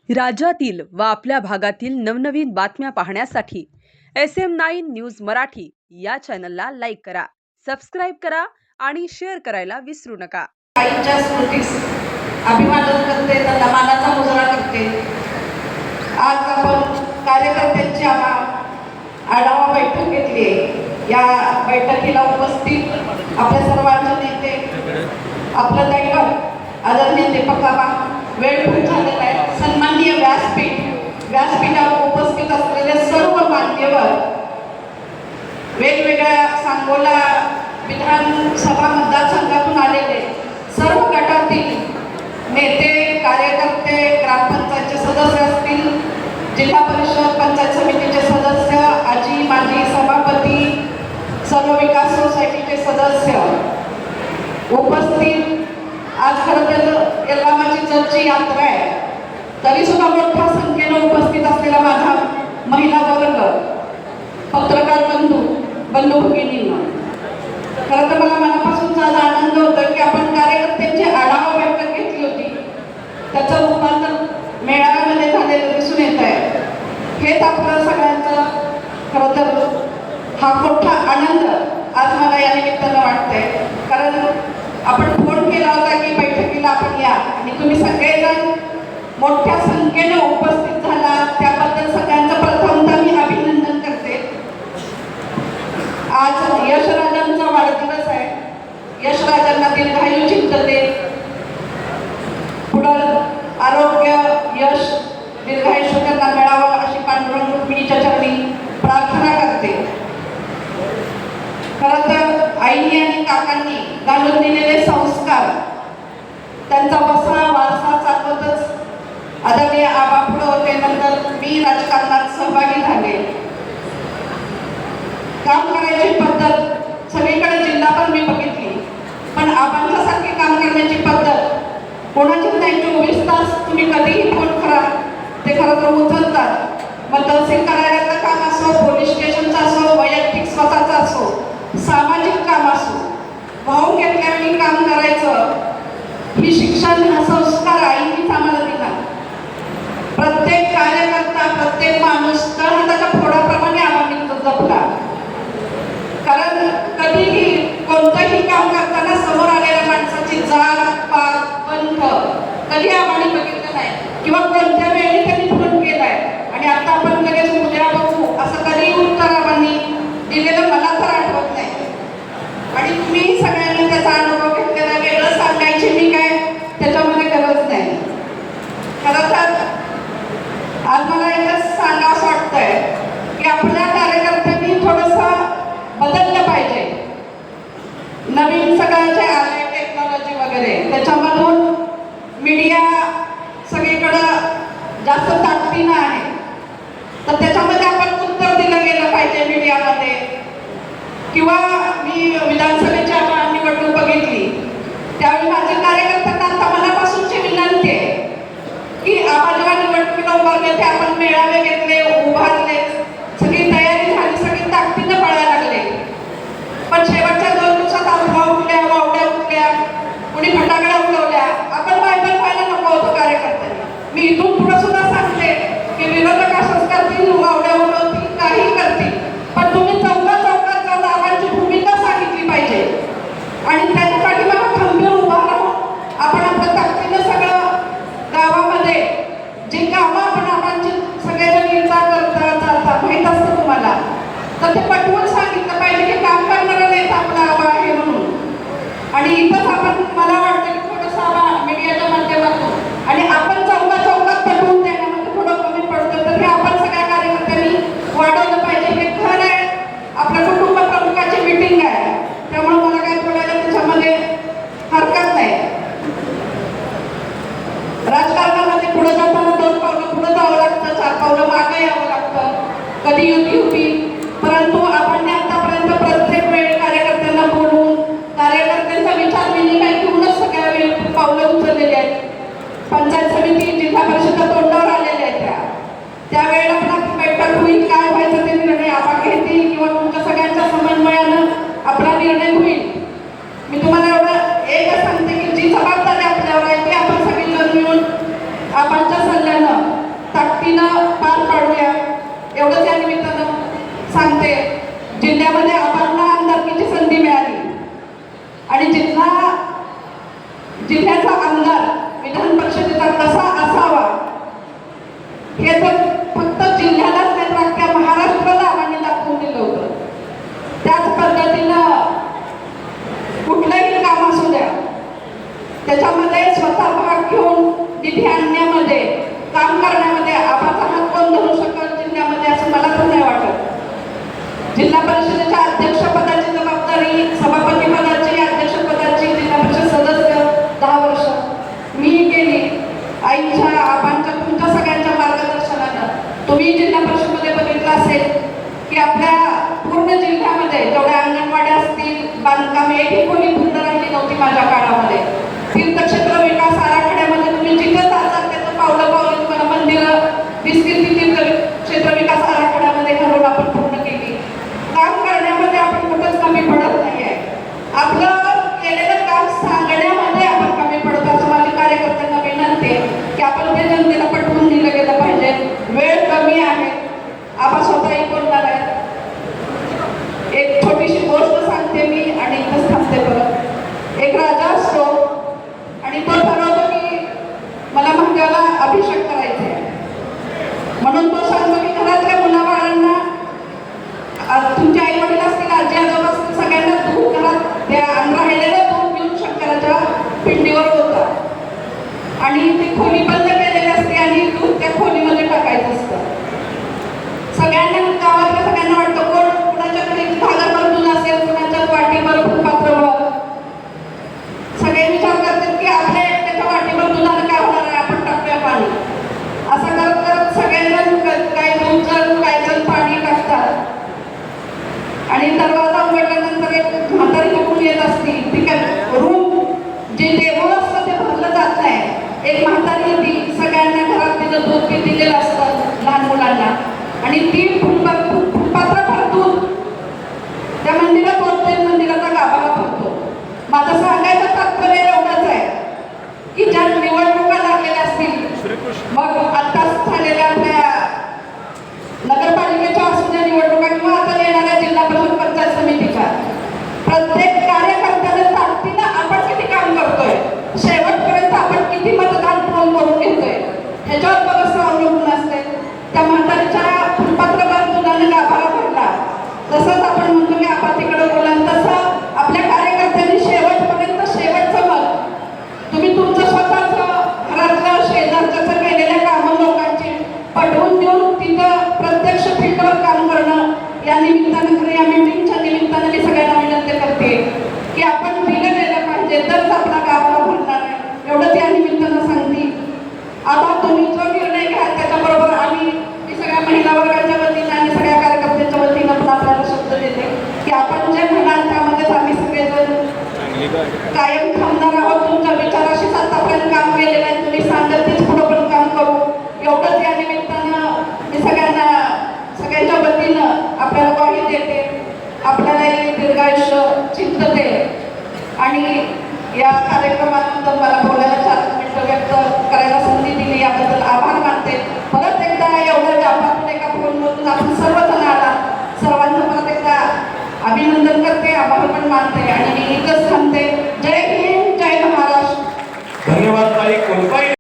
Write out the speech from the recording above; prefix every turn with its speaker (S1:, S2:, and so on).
S1: राज्यातील व आपल्या भागातील नवनवीन बातम्या पाहण्यासाठी SM9 न्यूज मराठी या चॅनलला लाईक करा, सबस्क्राईब करा आणि शेअर करायला विसरू नका.
S2: आईच्या स्मृतीस अभिवादन करते, त्यांना मानाचा मुजरा करते. आज आपण कार्यकर्त्यांची आढावा बैठक घेतली आहे. या बैठकीला उपस्थित आपल्या सर्वांचे नेते, आपलं दैवत आदरणीय दीपकाबा, वेळ खूप झालेला आहे. सन्माननीय व्यासपीठावर उपस्थित असलेले सर्व मान्यवर, वेगवेगळ्या सांगोला विधानसभा मतदारसंघातून आलेले सर्व गटातील नेते, कार्यकर्ते, ग्रामपंचायतचे सदस्य असतील, जिल्हा परिषद पंचायत समितीचे सदस्य, आजी माजी सभापती, सर्व विकास सोसायटीचे सदस्य उपस्थित. आज खरं तर यल्लामाची चर्चची यात्रा आहे, तरी सुद्धा मोठ्या संख्येने उपस्थित असलेला माझा महिला वर्ग, पत्रकार बंधू भगिनींना खरं तर मला मनापासून आज आनंद होतो की आपण कार्यकर्त्यांची आढावा बैठक घेतली होती, त्याचं रूपांतर मेळाव्यामध्ये झालेलं दिसून येत आहे. हेच आपलं सगळ्यांचं खरं तर हा मोठा आनंद आज मला या निमित्तानं वाटतंय. कारण आपण फोन केला होता की बैठकीला आपण या, आणि तुम्ही सगळेजण मोठ्या संख्येने उपस्थित झाला, त्याबद्दल सगळ्यांचं प्रथमतः मी अभिनंदन करते. आज यशराजांचा वाढदिवस आहे. यशराजांना दीर्घायू चिंतते, पुढं आरोग्य, यश, दीर्घायुष्य त्यांना मिळावं अशी पांडुरंग रुक्मिणीच्या चरणी प्रार्थना करते. खरं तर आईनी आणि काकांनी घालून दिलेले संस्कार, त्यांचा वसा वारसा चालवतच आदरणीय आबा पुढे होते. नंतर मी राजकारणात सहभागी झाले. काम करायची पद्धत सगळीकडे जिल्हाभर मी बघितली, पण आबांच्यासारखी काम करण्याची पद्धत कोणाचीच नाही. 24 तास तुम्ही कधीही फोन करा, ते खरं तर उचलतात. मग तहसील कार्यालयाचं काम असो, पोलीस स्टेशनचं असो, वैयक्तिक स्वतःचं असो, सामाजिक काम असो, वाहून घेतल्याने काम करायचं, ही शिक्षण, हा संस्कार आईनीच आम्हाला दिला. प्रत्येक कार्यकर्ता, प्रत्येक माणूस तळहाताच्या फोडाप्रमाणे आम्हाला जपला. कारण कधीही कोणतंही काम करताना समोर आलेल्या माणसाची जात, पात, पंथ कधी आम्हाला बघितलं नाही, किंवा कोणत्या वेळी त्यांनी फोन केलाय आणि आता आपण लगेच उद्या बघू असं कधी उत्तर आम्हाला दिलेलं मला तर आठवत नाही. आणि तुम्ही सगळ्यांनी त्याचा अनुभव घेतलेला, वेगळं सांगायची मी काय त्याच्यामध्ये गरज नाही. खरं तर आज मला एकच सांगावं वाटतंय की आपल्या कार्यकर्त्यांनी थोडंसं बदललं पाहिजे. नवीन सगळं जे आलंय टेक्नॉलॉजी वगैरे, त्याच्यामधून मीडिया सगळीकडं जास्त ताकदीनं आहे, तर त्याच्यामध्ये आपण उत्तर दिलं गेलं पाहिजे मीडियामध्ये. किंवा मी विधानसभेची आपण निवडणूक बघितली, त्यावेळी माझ्या कार्यकर्त्यांना आता मनापासूनची विनंती आहे की आपण जेव्हा निवडणुकीला उभारले, ते आपण मेळावे घेतले, उभारले, सगळी तयारी झाली, सगळी ताकदीनं पळायला लागले, पण शेवटच्या 2 दिवसात अफवा उठल्या, वावड्या उठल्या, कुणी फटाकड्या उडवल्या. आपण वायबल व्हायला नको होतं कार्यकर्त्यांनी. मी इथून पुढे सुद्धा सांगते की विरोधक असंच करतील, वावड्या उडवतील, काही करतील, पण तुम्ही चौकात जाऊन आवांची भूमिका सांगितली पाहिजे आणि त्याच्या पाठीमागे खंबीर उभा राहून आपण आपल्या ताकदीनं सगळं गावामध्ये जे कामं आपण आव्हानची सगळ्याच्या निर्धार करता चालता माहीत असतं तुम्हाला, तर ते पटवून सांगितलं पाहिजे की काम करणारा नेता आपला आवा आहे म्हणून. आणि इथंच आपण, मला वाटतं की थोडंसं आवा मीडियाच्या माध्यमातून आणि आपण चौकात पटवून देण्यामध्ये थोडं कमी पडतं, तर हे आपण सगळ्या कार्यकर्त्यांनी वाढवलं पाहिजे. हे खरं आहे, आपल्या कुटुंब प्रमुखाची मीटिंग आहे, त्यामुळे मला काय बोलायला त्याच्यामध्ये हरकत नाही. राजकारणामध्ये पुढे जाताना 2 पावलं पुढे जावं लागतं, 4 पावलं मागे यावं लागतं, कधी युती होती. परंतु आपण आतापर्यंत प्रत्येक वेळी कार्यकर्त्यांना बोलून कार्यकर्त्यांचा विचार विनिमय असतात, काही दूध जण काही जण पाणी टाकतात आणि दरवाजा उघडल्यानंतर एक म्हातारी बघून येत असती. ती काय रूम जे देऊळ असतं ते भरलं जात नाही. एक म्हातारी होती, सगळ्यांना घरात तिचं दूध ते दिलेलं असतं लहान मुलांना आणि ती फुलपात्र भरतून त्या मंदिरात ओतते, मंदिराचा गाभारा भरतो. माझं सांगायचं तात्पर्य एवढंच आहे की ज्या निवडणुका लागलेल्या असतील, मग आत्ताच झालेल्या आपल्या नगरपालिकेच्या असू द्या निवडणुका किंवा आता येणाऱ्या जिल्हा परिषद पंचायत समितीच्या, प्रत्येक कार्यकर्त्याने ताकदीनं आपण किती काम करतोय, शेवटपर्यंत आपण किती मतदान पूर्ण करून घेतोय ह्याच्यावर बरंचसं अवलंबून असते. त्या म्हातारीच्या फुलपात्रभर दुधाने गाभारा भरला, तसंच आपण म्हणतो की आपण तिकडे बोलाल तसं आपल्या कार्यकर्त्यांनी शेवटपर्यंत शेवटचं मत तुम्ही तुमचं स्वतःचं घरातलं शेजारचं केलेल्या कामं लोकांची पटवून देऊन तिथं प्रत्यक्ष फील्डवर काम करणं. या निमित्तानं खरं या मीटिंगच्या निमित्तानं मी सगळ्यांना विनंती करते की आपण दिलं गेलं पाहिजे, तरच आपला गावाला भरणार आहे एवढंच या निमित्तानं सांगते. आता तुम्ही जो निर्णय घ्याल त्याच्याबरोबर आम्ही मी सगळ्या महिला वर्गाच्या वतीनं आणि सगळ्या कार्यकर्त्यांच्या वतीनं पण आपल्याला शब्द देते की आपण जे म्हणाल त्यामध्येच आम्ही सगळेजण कायम थांबणार आहोत. तुमच्या विचाराशीच आतापर्यंत काम केलेलं आहे, तुम्ही सांगाल तेच पुढं पण काम करू एवढंच या निमित्तानं मी सगळ्यांच्या वतीनं आपल्याला ग्वाही देते. आपल्यालाही दीर्घायुष्य चिंतते आणि या कार्यक्रमानंतर मला बोलायला 4 मिनिटं व्यक्त